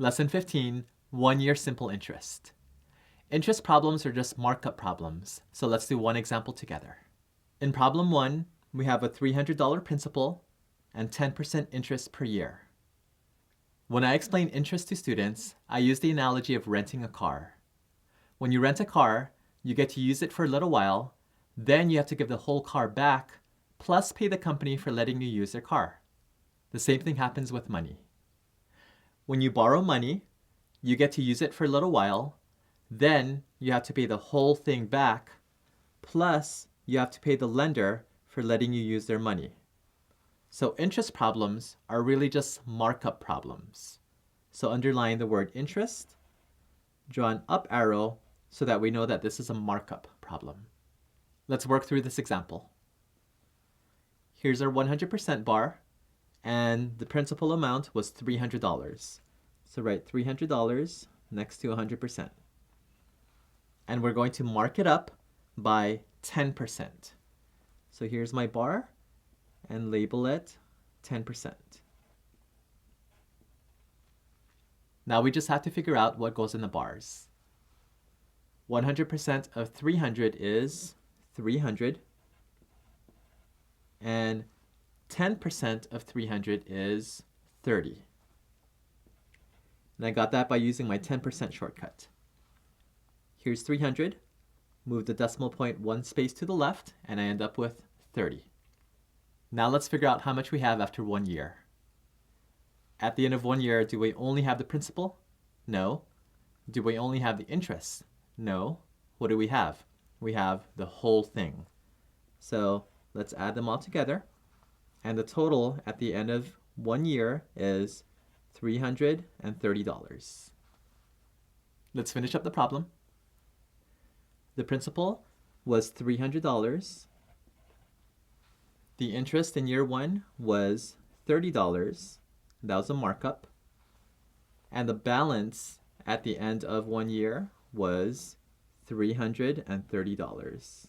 Lesson 15, 1-year simple interest. Interest problems are just markup problems, so let's do one example together. In problem 1, we have a $300 principal and 10% interest per year. When I explain interest to students, I use the analogy of renting a car. When you rent a car, you get to use it for a little while, then you have to give the whole car back, plus pay the company for letting you use their car. The same thing happens with money. When you borrow money, you get to use it for a little while, then you have to pay the whole thing back, plus you have to pay the lender for letting you use their money. So interest problems are really just markup problems. So underline the word interest, draw an up arrow so that we know that this is a markup problem. Let's work through this example. Here's our 100% bar, and the principal amount was $300. So write $300 next to 100%. And we're going to mark it up by 10%. So here's my bar, and label it 10%. Now we just have to figure out what goes in the bars. 100% of 300 is 300, and 10% of 300 is 30. And I got that by using my 10% shortcut. Here's 300, move the decimal point one space to the left, and I end up with 30. Now let's figure out how much we have after 1 year. At the end of 1 year, do we only have the principal? No. Do we only have the interest? No. What do we have? We have the whole thing. So let's add them all together. And the total at the end of 1 year is $330. Let's finish up the problem. The principal was $300. The interest in year 1 was $30. That was a markup. And the balance at the end of 1 year was $330.